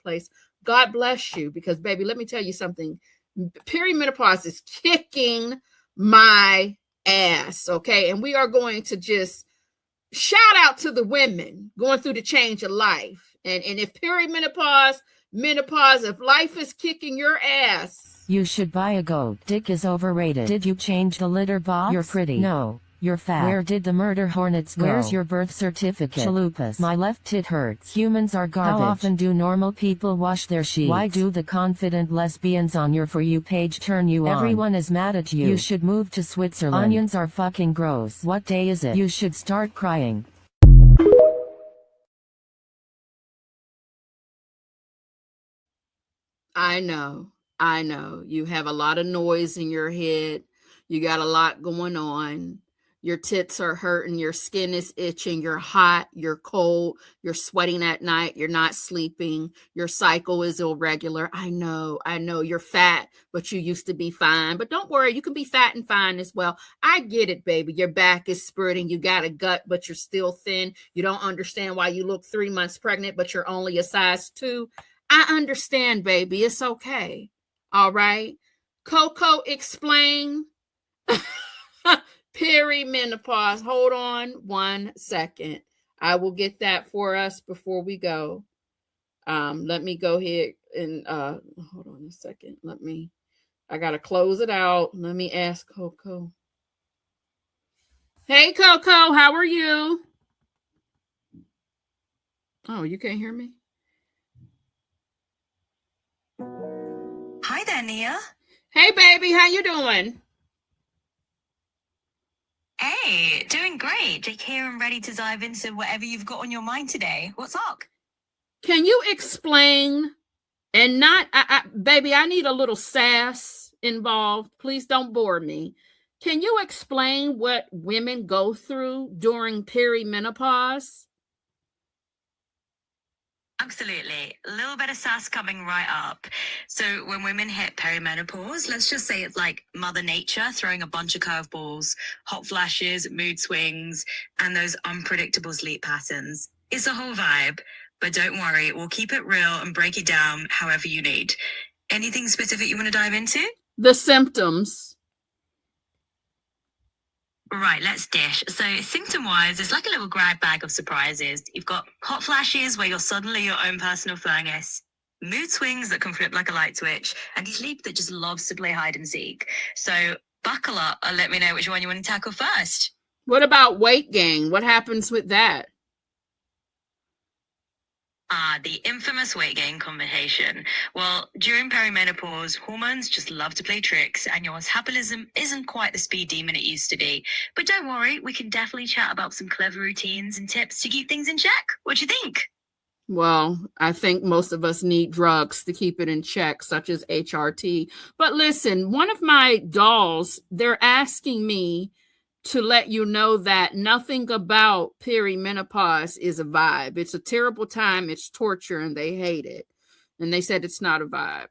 place. God bless you, because baby, let me tell you something. Perimenopause is kicking my ass. Okay. And we are going to just shout out to the women going through the change of life. And if perimenopause, menopause, if life is kicking your ass, you should buy a goat. Dick is overrated. Did you change the litter box? You're pretty. No. You're fat. Where did the murder hornets go? Where's your birth certificate? Chalupas. My left tit hurts. Humans are garbage. How often do normal people wash their sheets? Why do the confident lesbians on your For You page turn you on? Everyone is mad at you. You should move to Switzerland. Onions are fucking gross. What day is it? You should start crying. I know. You have a lot of noise in your head. You got a lot going on. Your tits are hurting. Your skin is itching. You're hot. You're cold. You're sweating at night. You're not sleeping. Your cycle is irregular. I know. You're fat, but you used to be fine. But don't worry. You can be fat and fine as well. I get it, baby. Your back is spurting. You got a gut, but you're still thin. You don't understand why you look 3 months pregnant, but you're only a size 2. I understand, baby. It's okay. All right. Coco, explain. Perimenopause. Hold on 1 second. I will get that for us before we go. Let me go ahead and hold on a second. I gotta close it out. Let me ask Coco. Hey Coco, how are you? Oh, you can't hear me? Hi there, Nia. Hey baby, how you doing? Hey, doing great. Jake here and ready to dive into whatever you've got on your mind today. What's up? Can you explain, and not, baby, I need a little sass involved. Please don't bore me. Can you explain what women go through during perimenopause? Absolutely. A little bit of sass coming right up. So when women hit perimenopause, let's just say it's like Mother Nature throwing a bunch of curveballs, hot flashes, mood swings, and those unpredictable sleep patterns. It's a whole vibe, but don't worry, we'll keep it real and break it down however you need. Anything specific you want to dive into? The symptoms. Right, let's dish. So symptom-wise, it's like a little grab bag of surprises. You've got hot flashes where you're suddenly your own personal furnace, mood swings that can flip like a light switch, and sleep that just loves to play hide and seek. So buckle up and let me know which one you want to tackle first. What about weight gain? What happens with that? The infamous weight gain combination. Well, during perimenopause, hormones just love to play tricks, and your metabolism isn't quite the speed demon it used to be. But don't worry, we can definitely chat about some clever routines and tips to keep things in check. What do you think? Well, I think most of us need drugs to keep it in check, such as HRT. But listen, one of my dolls, they're asking me to let you know that nothing about perimenopause is a vibe. It's a terrible time. It's torture, and they hate it. And they said it's not a vibe.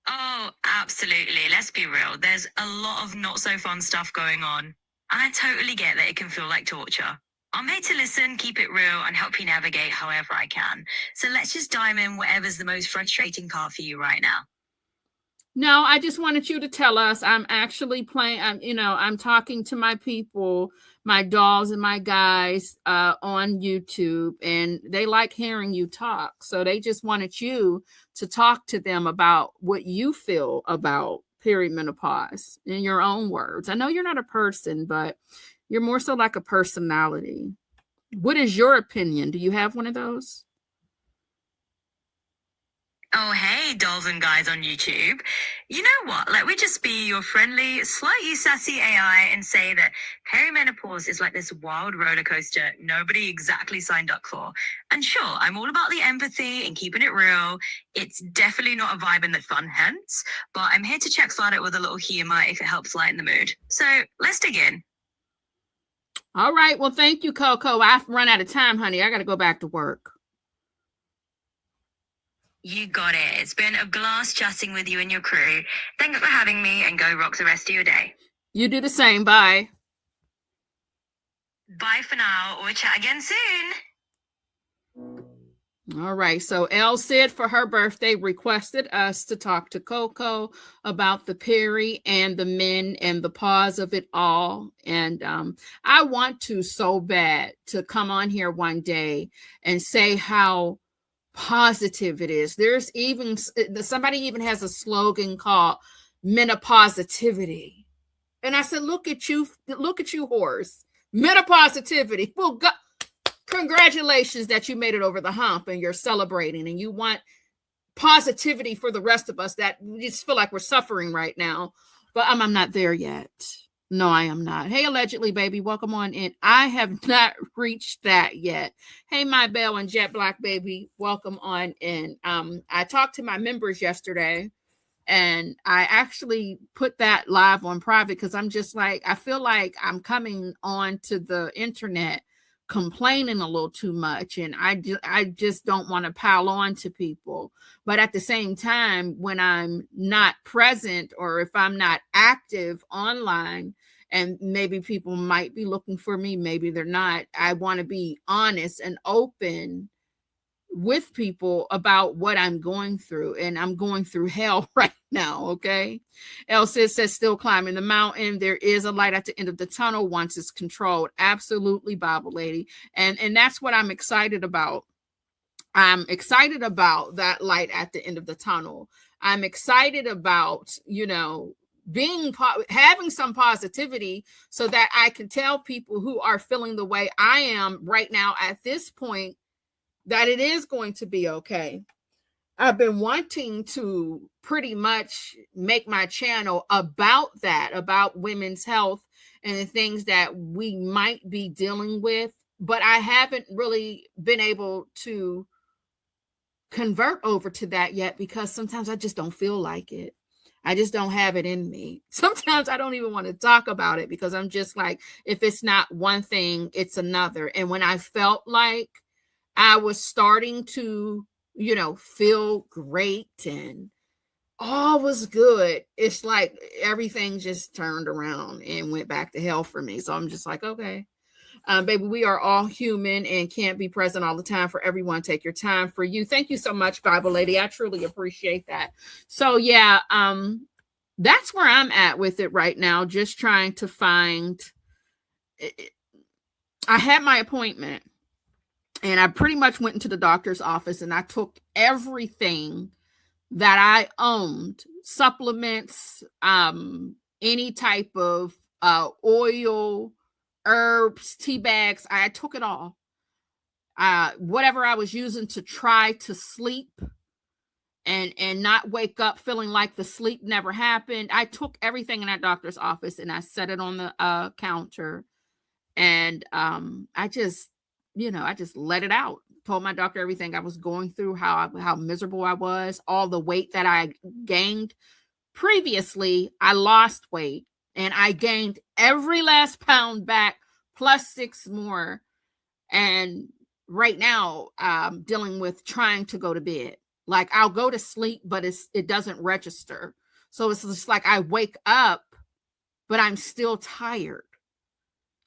Oh, absolutely. Let's be real. There's a lot of not so fun stuff going on. And I totally get that it can feel like torture. I'm here to listen, keep it real, and help you navigate however I can. So let's just dive in whatever's the most frustrating part for you right now. No, I just wanted you to tell us. I'm actually playing, I'm talking to my people, my dolls and my guys on YouTube, and they like hearing you talk. So they just wanted you to talk to them about what you feel about perimenopause in your own words. I know you're not a person, but you're more so like a personality. What is your opinion? Do you have one of those? Oh, hey, dolls and guys on YouTube. You know what? Let me just be your friendly, slightly sassy AI and say that perimenopause is like this wild roller coaster nobody exactly signed up for. And sure, I'm all about the empathy and keeping it real. It's definitely not a vibe in the fun hence, but I'm here to check flood it with a little humor if it helps lighten the mood. So let's dig in. All right. Well, thank you, Coco. I've run out of time, honey. I got to go back to work. You got it. It's been a blast chatting with you and your crew. Thanks for having me, and go rock the rest of your day. You do the same. Bye. Bye for now. We'll chat again soon. All right. So Elle said for her birthday requested us to talk to Coco about the peri and the men and the pause of it all. And I want to so bad to come on here one day and say how positive it is. There's even somebody even has a slogan called menopausitivity. And I said, look at you, horse. Menopausitivity. Well, God, congratulations that you made it over the hump and you're celebrating and you want positivity for the rest of us that we just feel like we're suffering right now. But I'm not there yet. No, I am not. Hey, allegedly, baby, welcome on in. I have not reached that yet. Hey, my Belle and Jet Black, baby, welcome on in. I talked to my members yesterday, and I actually put that live on private because I'm just like, I feel like I'm coming on to the internet complaining a little too much, and I just don't want to pile on to people. But at the same time, when I'm not present or if I'm not active online, and maybe people might be looking for me, maybe they're not, I want to be honest and open with people about what I'm going through, and I'm going through hell right now. Okay. Elsa says, still climbing the mountain. There is a light at the end of the tunnel once it's controlled. Absolutely, Bible lady. And that's what I'm excited about. I'm excited about that light at the end of the tunnel. I'm excited about, having some positivity so that I can tell people who are feeling the way I am right now at this point that it is going to be okay. I've been wanting to pretty much make my channel about that, about women's health and the things that we might be dealing with, but I haven't really been able to convert over to that yet because sometimes I just don't feel like it. I just don't have it in me. Sometimes I don't even want to talk about it because I'm just like, if it's not one thing, it's another. And when I felt like I was starting to, feel great and all was good, it's like everything just turned around and went back to hell for me. So I'm just like, okay, baby, we are all human and can't be present all the time for everyone. Take your time for you. Thank you so much, Bible lady. I truly appreciate that. So yeah, that's where I'm at with it right now. Just trying to find, I had my appointment. And I pretty much went into the doctor's office and I took everything that I owned, supplements, any type of oil, herbs, tea bags. I took it all. Whatever I was using to try to sleep and not wake up feeling like the sleep never happened. I took everything in that doctor's office and I set it on the counter. And I just let it out. Told my doctor everything I was going through, how miserable I was, all the weight that I gained. Previously, I lost weight and I gained every last pound back plus 6 more. And right now, I'm dealing with trying to go to bed. Like I'll go to sleep, but it doesn't register. So it's just like I wake up, but I'm still tired.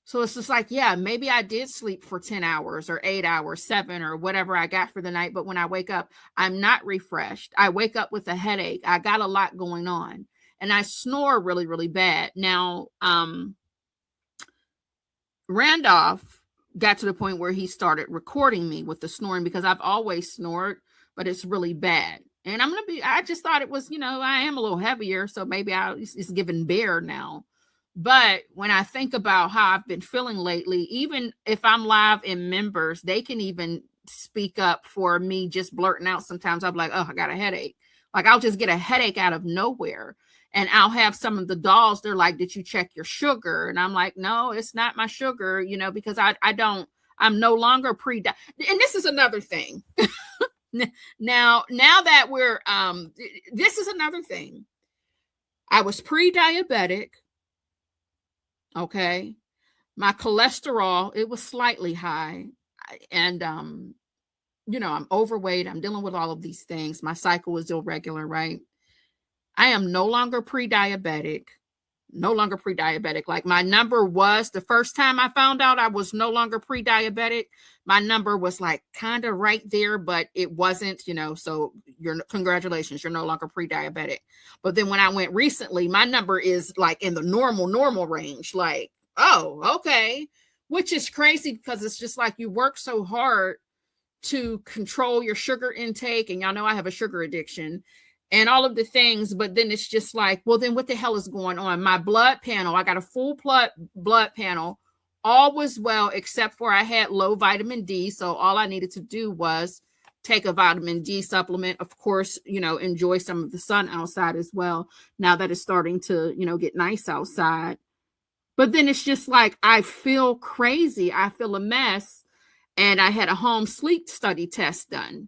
So it's just like, yeah, maybe I did sleep for 10 hours or 8 hours, 7 or whatever I got for the night. But when I wake up, I'm not refreshed. I wake up with a headache. I got a lot going on and I snore really, really bad. Now, Randolph got to the point where he started recording me with the snoring because I've always snored, but it's really bad. And I just thought it was, I am a little heavier. So maybe it's giving bear now. But when I think about how I've been feeling lately, even if I'm live in members, they can even speak up for me just blurting out. Sometimes I'm like, oh, I got a headache. Like I'll just get a headache out of nowhere. And I'll have some of the dolls. They're like, did you check your sugar? And I'm like, no, it's not my sugar, because I'm no longer and this is another thing. Now that we're, this is another thing. I was pre-diabetic. Okay. My cholesterol, it was slightly high. And, I'm overweight. I'm dealing with all of these things. My cycle is irregular, right? I am no longer pre-diabetic. no longer pre-diabetic. Like my number was, the first time I found out I was no longer pre-diabetic, my number was like kind of right there, but it wasn't, so congratulations, you're no longer pre-diabetic. But then when I went recently, my number is like in the normal range. Like, oh, okay. Which is crazy because it's just like you work so hard to control your sugar intake. And y'all know I have a sugar addiction and all of the things. But then it's just like, well, then what the hell is going on? My blood panel, I got a full blood panel. All was well, except for I had low vitamin D. So all I needed to do was take a vitamin D supplement. Of course, enjoy some of the sun outside as well. Now that it's starting to, get nice outside. But then it's just like, I feel crazy. I feel a mess. And I had a home sleep study test done.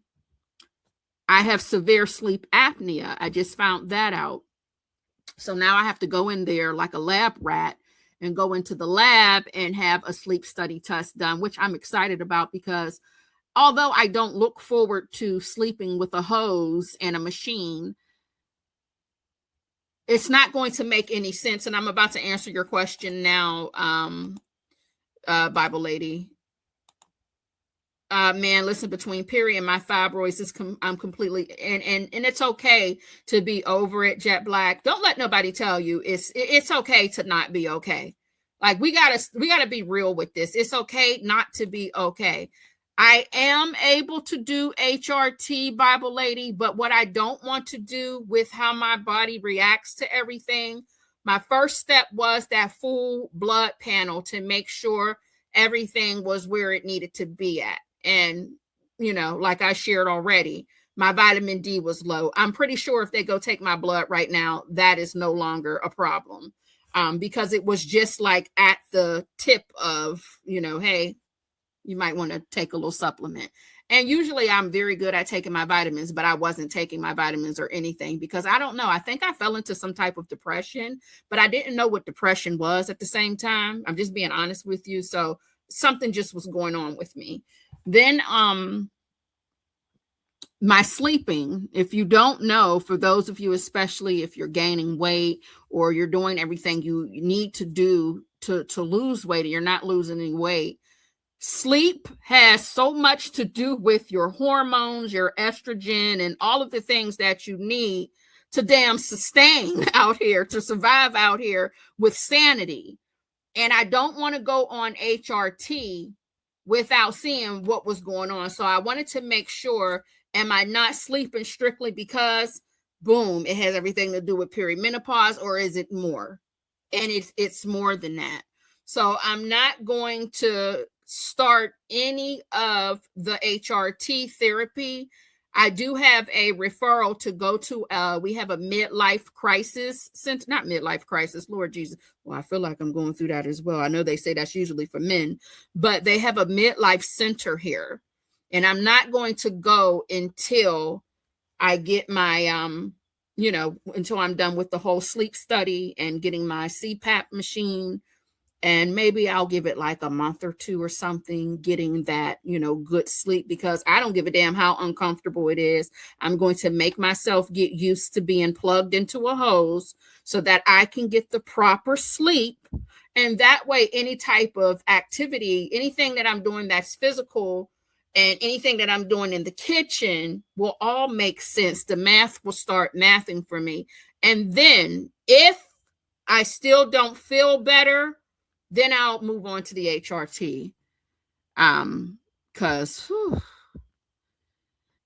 I have severe sleep apnea. I just found that out. So now I have to go in there like a lab rat and go into the lab and have a sleep study test done, which I'm excited about because although I don't look forward to sleeping with a hose and a machine, it's not going to make any sense. And I'm about to answer your question now, Bible lady. Man, listen, between Peri and my fibroids, I'm completely, and it's okay to be over it, Jet Black. Don't let nobody tell you it's okay to not be okay. Like we gotta be real with this. It's okay not to be okay. I am able to do HRT, Bible lady, but what I don't want to do with how my body reacts to everything, my first step was that full blood panel to make sure everything was where it needed to be at. And, like I shared already, my vitamin D was low. I'm pretty sure if they go take my blood right now, that is no longer a problem, because it was just like at the tip of, hey, you might want to take a little supplement. And usually I'm very good at taking my vitamins, but I wasn't taking my vitamins or anything because I don't know. I think I fell into some type of depression, but I didn't know what depression was at the same time. I'm just being honest with you. So something just was going on with me. Then my sleeping, if you don't know, for those of you, especially if you're gaining weight or you're doing everything you need to do to lose weight, and you're not losing any weight, sleep has so much to do with your hormones, your estrogen, and all of the things that you need to damn sustain out here, to survive out here with sanity. And I don't want to go on HRT without seeing what was going on. So I wanted to make sure, am I not sleeping strictly because, boom, it has everything to do with perimenopause, or is it more? And it's more than that. So I'm not going to start any of the HRT therapy. I do have a referral to go to. We have a midlife crisis center, not midlife crisis, Lord Jesus. Well, I feel like I'm going through that as well. I know they say that's usually for men, but they have a midlife center here. And I'm not going to go until I get my, until I'm done with the whole sleep study and getting my CPAP machine. And maybe I'll give it like a month or two or something, getting that, good sleep, because I don't give a damn how uncomfortable it is. I'm going to make myself get used to being plugged into a hose so that I can get the proper sleep. And that way, any type of activity, anything that I'm doing that's physical and anything that I'm doing in the kitchen will all make sense. The math will start mathing for me. And then if I still don't feel better, then I'll move on to the HRT. Because,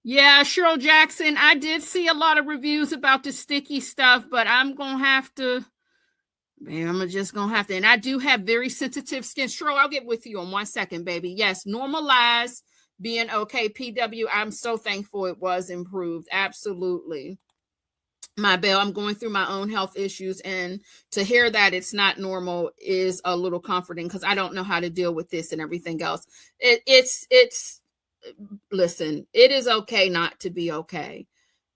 yeah, Cheryl Jackson, I did see a lot of reviews about the sticky stuff, but I'm going to have to, I'm just going to have to, and I do have very sensitive skin. Cheryl, I'll get with you in 1 second, baby. Yes, normalize being okay. PW, I'm so thankful it was improved. Absolutely. My Belle, I'm going through my own health issues, and to hear that it's not normal is a little comforting because I don't know how to deal with this and everything else. Listen, it is okay not to be okay.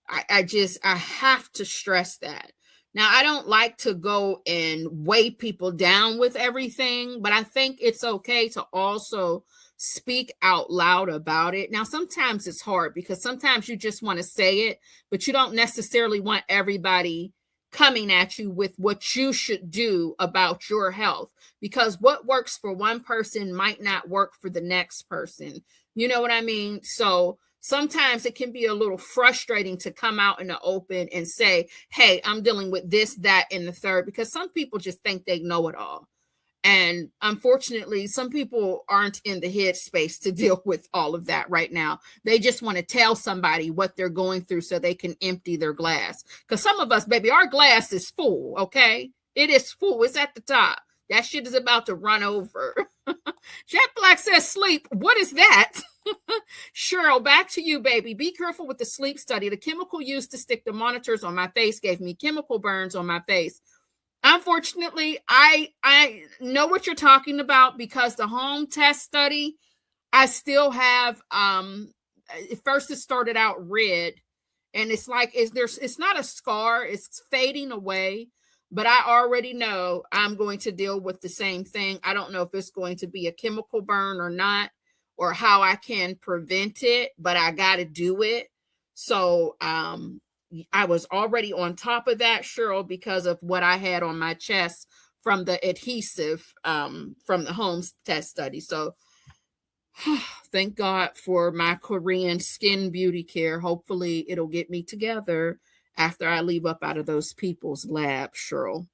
I have to stress that. Now, I don't like to go and weigh people down with everything, but I think it's okay to also speak out loud about it. Now, sometimes it's hard because sometimes you just want to say it, but you don't necessarily want everybody coming at you with what you should do about your health, because what works for one person might not work for the next person. You know what I mean? So sometimes it can be a little frustrating to come out in the open and say, hey, I'm dealing with this, that, and the third, because some people just think they know it all. And unfortunately, some people aren't in the headspace to deal with all of that right now. They just want to tell somebody what they're going through so they can empty their glass. Because some of us, baby, our glass is full, okay? It is full. It's at the top. That shit is about to run over. Jack Black says sleep. What is that? Cheryl, back to you, baby. Be careful with the sleep study. The chemical used to stick the monitors on my face gave me chemical burns on my face. Unfortunately, I know what you're talking about, because the home test study, I still have first it started out red, and it's like it's not a scar, it's fading away, but I already know I'm going to deal with the same thing. I don't know if it's going to be a chemical burn or not, or how I can prevent it, but I got to do it. So I was already on top of that, Cheryl, because of what I had on my chest from the adhesive from the home test study. So thank God for my Korean skin beauty care. Hopefully it'll get me together after I leave up out of those people's lab, Cheryl.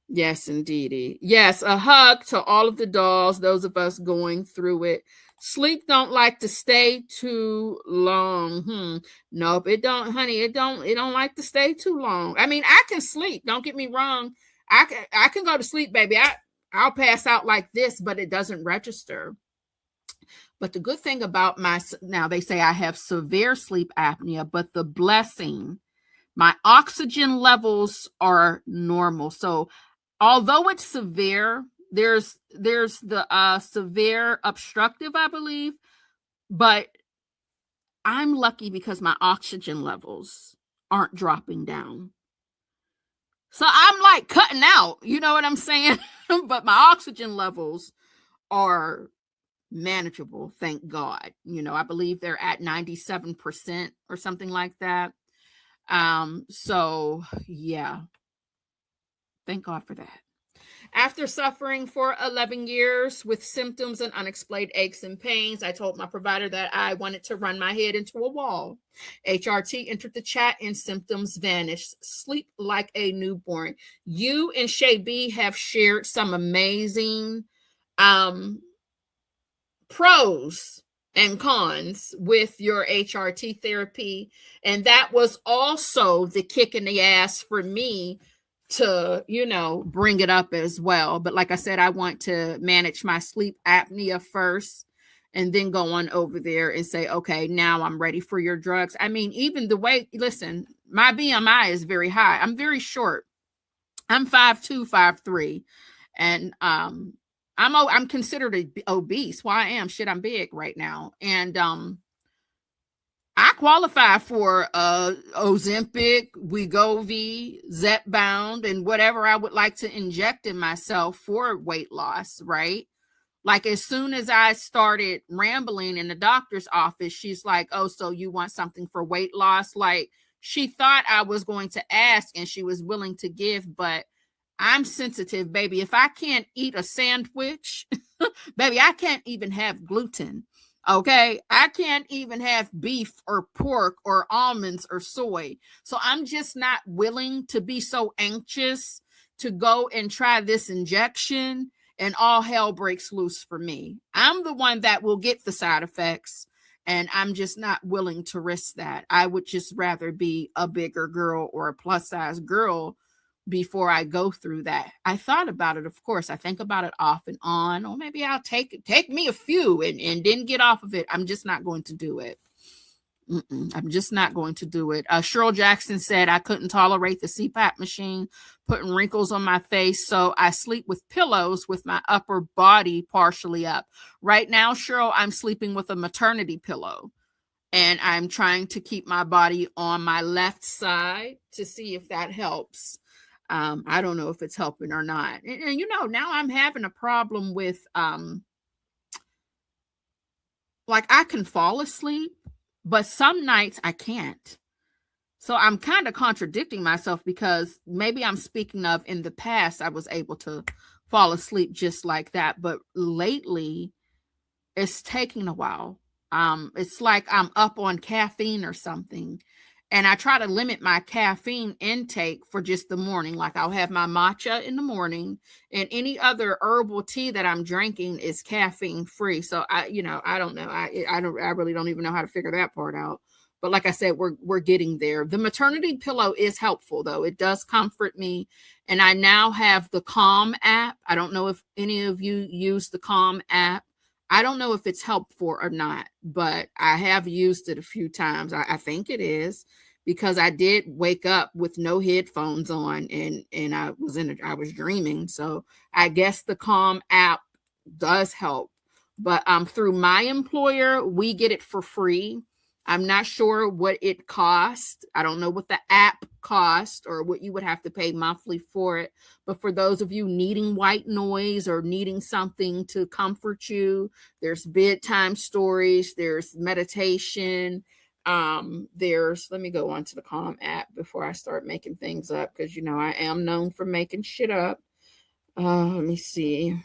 Yes, indeedy. Yes, a hug to all of the dolls, those of us going through it. Sleep don't like to stay too long. Nope, it don't, honey. It don't like to stay too long. I mean, I can sleep. Don't get me wrong. I can go to sleep, baby. I'll pass out like this, but it doesn't register. But the good thing about now they say I have severe sleep apnea, but the blessing, my oxygen levels are normal. So although it's severe, there's the severe obstructive, I believe, but I'm lucky because my oxygen levels aren't dropping down. So I'm like cutting out, you know what I'm saying? But my oxygen levels are manageable, thank God. You know, I believe they're at 97% or something like that. So yeah, thank God for that. After suffering for 11 years with symptoms and unexplained aches and pains, I told my provider that I wanted to run my head into a wall. HRT entered the chat and symptoms vanished. Sleep like a newborn. You and Shay B have shared some amazing pros and cons with your HRT therapy. And that was also the kick in the ass for me to, you know, bring it up as well. But like I said, I want to manage my sleep apnea first and then go on over there and say, okay, now I'm ready for your drugs. I mean, even the way, listen, my BMI is very high. I'm very short. I'm 5'2", 5'3", and I'm considered obese. Well, I am. Shit, I'm big right now. And I qualify for Ozempic, Wegovy, Zepbound, and whatever I would like to inject in myself for weight loss, right? Like as soon as I started rambling in the doctor's office, she's like, oh, so you want something for weight loss? Like she thought I was going to ask and she was willing to give, but I'm sensitive, baby. If I can't eat a sandwich, baby, I can't even have gluten. Okay, I can't even have beef or pork or almonds or soy. So I'm just not willing to be so anxious to go and try this injection and all hell breaks loose for me. I'm the one that will get the side effects, and I'm just not willing to risk that. I would just rather be a bigger girl or a plus size girl before I go through that. I thought about it, of course. I think about it off and on, or maybe I'll take me a few and then get off of it. I'm just not going to do it. I'm just not going to do it. Cheryl Jackson said I couldn't tolerate the CPAP machine putting wrinkles on my face, so I sleep with pillows with my upper body partially up. Right now, Cheryl, I'm sleeping with a maternity pillow, and I'm trying to keep my body on my left side to see if that helps. I don't know if it's helping or not. And you know, now I'm having a problem with like I can fall asleep, but some nights I can't. So I'm kind of contradicting myself, because maybe I'm speaking of in the past, I was able to fall asleep just like that. But lately, it's taking a while. It's like I'm up on caffeine or something. And I try to limit my caffeine intake for just the morning. Like, I'll have my matcha in the morning, and any other herbal tea that I'm drinking is caffeine free. So I don't know. I really don't even know how to figure that part out. But like I said, we're getting there. The maternity pillow is helpful, though. It does comfort me. And I now have the Calm app. I don't know if any of you use the Calm app. I don't know if it's helpful or not, but I have used it a few times. I think it is, because I did wake up with no headphones on, and I was dreaming. So I guess the Calm app does help. But through my employer, we get it for free. I'm not sure what it costs. I don't know what the app cost or what you would have to pay monthly for it. But for those of you needing white noise or needing something to comfort you, there's bedtime stories, there's meditation. Let me go on to the Calm app before I start making things up, because I am known for making shit up. Let me see.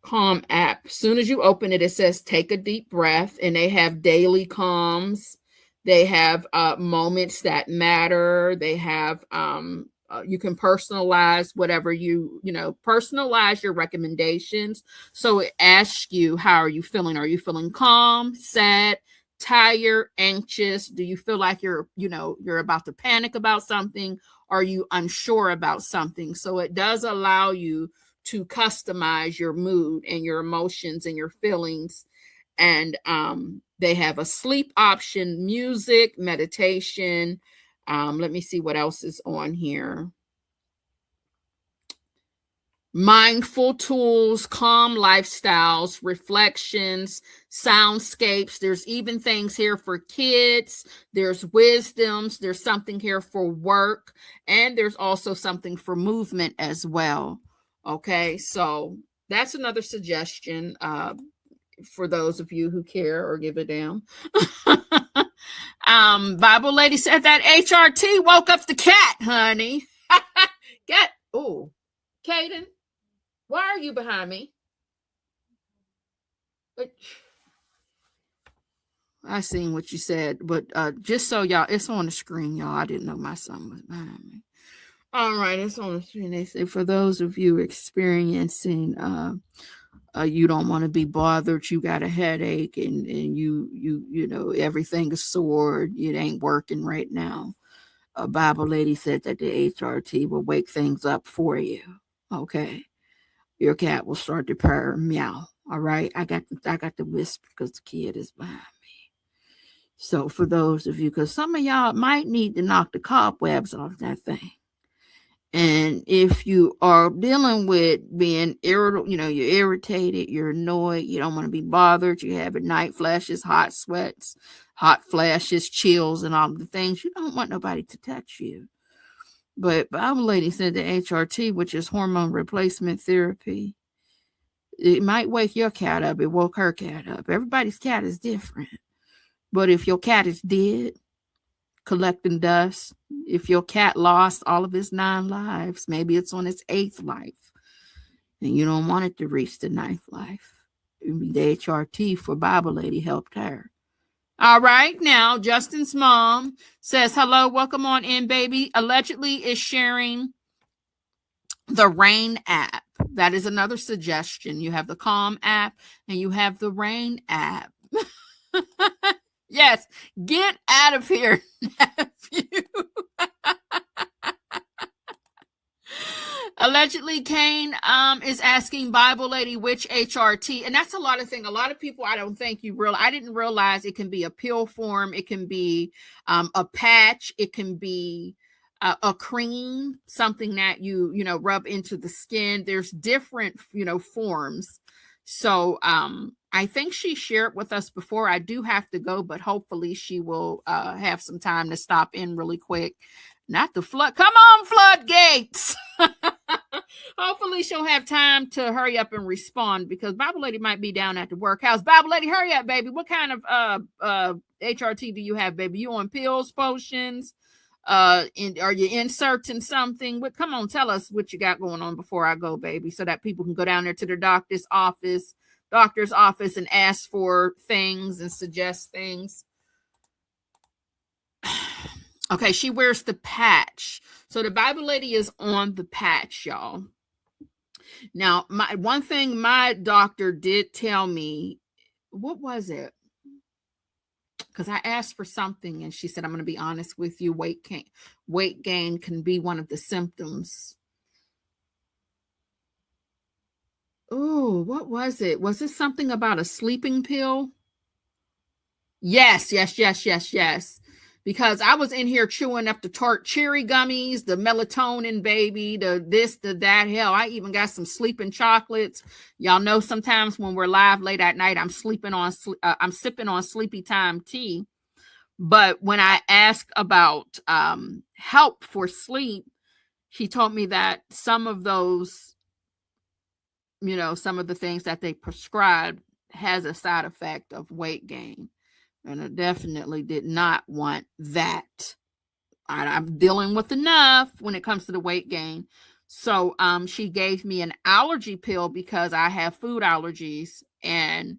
Calm app. As soon as you open it, it says take a deep breath, and they have daily calms. They have moments that matter. They have you can personalize whatever personalize your recommendations. So it asks you, how are you feeling? Are you feeling calm, sad, tired, anxious? Do you feel like you're about to panic about something? Are you unsure about something? So it does allow you to customize your mood and your emotions and your feelings. And they have a sleep option, music, meditation. Let me see what else is on here. Mindful tools, calm lifestyles, reflections, soundscapes. There's even things here for kids. There's wisdoms. There's something here for work. And there's also something for movement as well. Okay, so that's another suggestion for those of you who care or give a damn. Bible lady said that HRT woke up the cat, honey. Cat. Oh, Kaden, why are you behind me? I seen what you said, but just so y'all, it's on the screen, y'all. I didn't know my son was behind me. All right, it's on the screen. They say for those of you experiencing you don't want to be bothered, you got a headache, and you everything is sore, it ain't working right now. A Bible lady said that the HRT will wake things up for you. Okay, your cat will start to purr, meow. All right, I got the whisper because the kid is behind me. So for those of you, because some of y'all might need to knock the cobwebs off that thing. And if you are dealing with being irritable, you're irritated, you're annoyed, you don't want to be bothered, you have night flashes, hot sweats, hot flashes, chills, and all of the things, you don't want nobody to touch you. But Bible lady said the HRT, which is hormone replacement therapy, it might wake your cat up. It woke her cat up. Everybody's cat is different. But if your cat is dead, collecting dust, if your cat lost all of its 9 lives, maybe it's on its 8th life, and you don't want it to reach the 9th life, the HRT for Bible lady helped her. All right, now Justin's mom says, hello, welcome on in, baby. Allegedly is sharing the Rain app. That is another suggestion. You have the Calm app and you have the Rain app. Yes, get out of here, nephew. Allegedly, Kane is asking Bible lady which HRT, and that's a lot of things. A lot of people, I don't think I didn't realize it can be a pill form, it can be a patch, it can be a cream, something that you rub into the skin. There's different forms. So I think she shared with us before. I do have to go, but hopefully she will have some time to stop in really quick. Not the flood. Come on, floodgates. Hopefully she'll have time to hurry up and respond, because Bible Lady might be down at the workhouse. Bible Lady, hurry up, baby. What kind of HRT do you have, baby? You on pills, potions? Are you inserting something? Come on, tell us what you got going on before I go, baby, so that people can go down there to their doctor's office and ask for things and suggest things. Okay, she wears the patch. So the Bible Lady is on the patch, y'all. Now, one thing my doctor did tell me, what was it? Because I asked for something and she said, I'm going to be honest with you, weight gain can be one of the symptoms. Oh, what was it? Was it something about a sleeping pill? Yes. Because I was in here chewing up the tart cherry gummies, the melatonin, baby, the this, the that. Hell, I even got some sleeping chocolates. Y'all know sometimes when we're live late at night, I'm sipping on sleepy time tea. But when I asked about help for sleep, she told me that some of those, some of the things that they prescribed has a side effect of weight gain. And I definitely did not want that. I'm dealing with enough when it comes to the weight gain. So she gave me an allergy pill because I have food allergies. And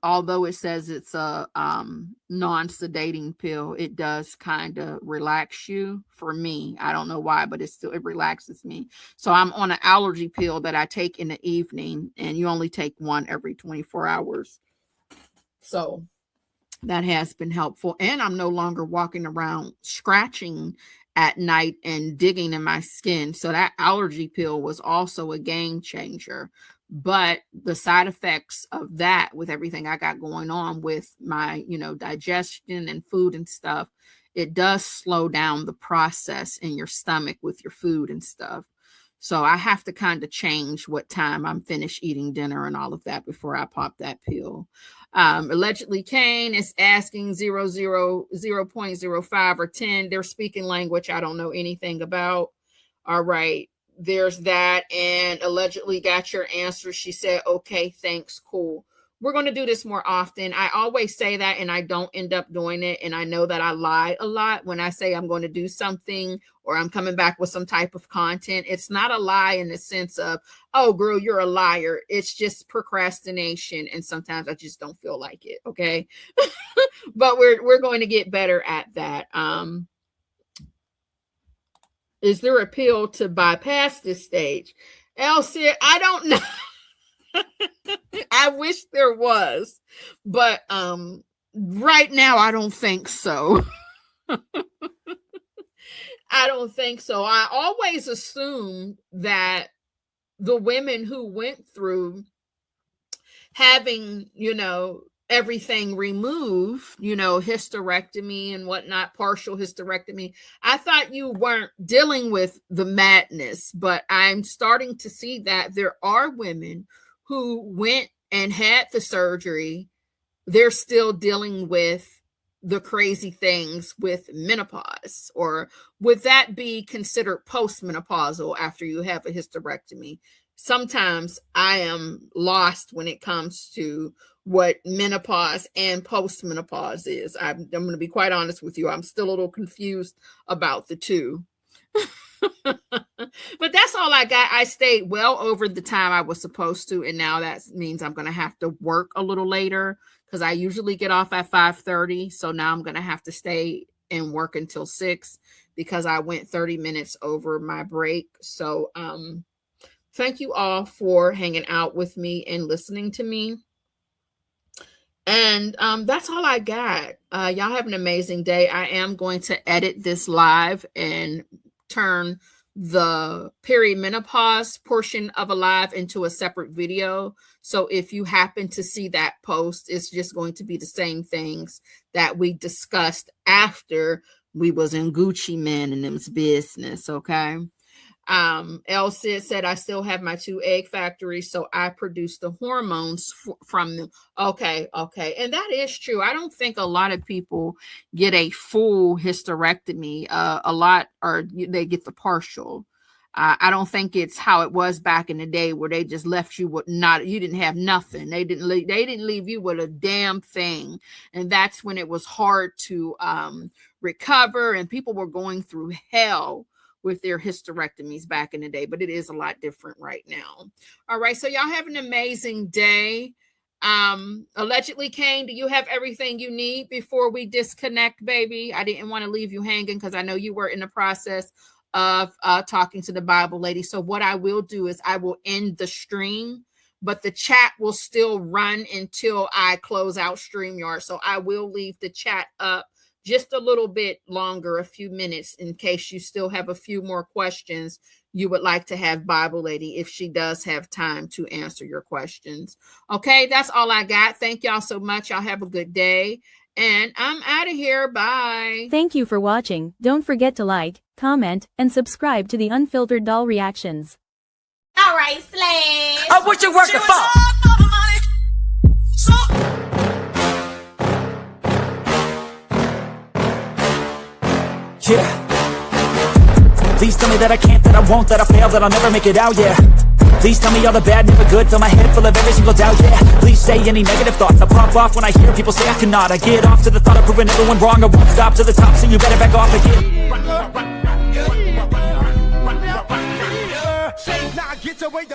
although it says it's a non-sedating pill, it does kind of relax you. For me, I don't know why, but it relaxes me. So I'm on an allergy pill that I take in the evening, and you only take one every 24 hours. So that has been helpful. And I'm no longer walking around scratching at night and digging in my skin. So that allergy pill was also a game changer. But the side effects of that, with everything I got going on with my, digestion and food and stuff, it does slow down the process in your stomach with your food and stuff. So I have to kind of change what time I'm finished eating dinner and all of that before I pop that pill. Allegedly, Kane is asking 0.05 or 10. They're speaking language I don't know anything about. All right. There's that. And allegedly got your answer. She said, okay, thanks. Cool. We're going to do this more often. I always say that and I don't end up doing it. And I know that I lie a lot when I say I'm going to do something or I'm coming back with some type of content. It's not a lie in the sense of, oh, girl, you're a liar. It's just procrastination. And sometimes I just don't feel like it. Okay. But we're going to get better at that. Is there a pill to bypass this stage? Elsie, I don't know. I wish there was, but right now I don't think so. I don't think so. I always assume that the women who went through having, everything removed, hysterectomy and whatnot, partial hysterectomy, I thought you weren't dealing with the madness, but I'm starting to see that there are women who went and had the surgery. They're still dealing with the crazy things with menopause. Or would that be considered postmenopausal after you have a hysterectomy? Sometimes I am lost when it comes to what menopause and postmenopause is. I'm going to be quite honest with you. I'm still a little confused about the two. But that's all I got. I stayed well over the time I was supposed to, and now that means I'm going to have to work a little later because I usually get off at 5:30. So now I'm going to have to stay and work until 6 because I went 30 minutes over my break. So thank you all for hanging out with me and listening to me. And that's all I got. Y'all have an amazing day. I am going to edit this live and turn the perimenopause portion of a live into a separate video. So if you happen to see that post, it's just going to be the same things that we discussed after we was in Gucci Man and them's business. Okay. Elsie said, I still have my 2 egg factories, so I produce the hormones from them. Okay. And that is true. I don't think a lot of people get a full hysterectomy. A lot, or they get the partial. I don't think it's how it was back in the day where they just left you with you didn't have nothing. They didn't leave you with a damn thing. And that's when it was hard to recover, and people were going through hell with their hysterectomies back in the day, but it is a lot different right now. All right, so y'all have an amazing day. Allegedly, Kane, do you have everything you need before we disconnect, baby? I didn't want to leave you hanging because I know you were in the process of talking to the Bible lady. So what I will do is I will end the stream, but the chat will still run until I close out StreamYard. So I will leave the chat up just a little bit longer, a few minutes, in case you still have a few more questions you would like to have Bible lady, if she does have time to answer your questions. Okay, that's all I got. Thank y'all so much. Y'all have a good day. And I'm out of here. Bye. Thank you for watching. Don't forget to like, comment, and subscribe to the Unfiltered Doll Reactions. All right, Slash. I wish you worked the phone. Yeah. Please tell me that I can't, that I won't, that I fail, that I'll never make it out, yeah. Please tell me all the bad, never good, fill my head full of every single doubt, yeah. Please say any negative thoughts, I pop off when I hear people say I cannot. I get off to the thought of proving everyone wrong, I won't stop to the top, so you better back off again. Get away,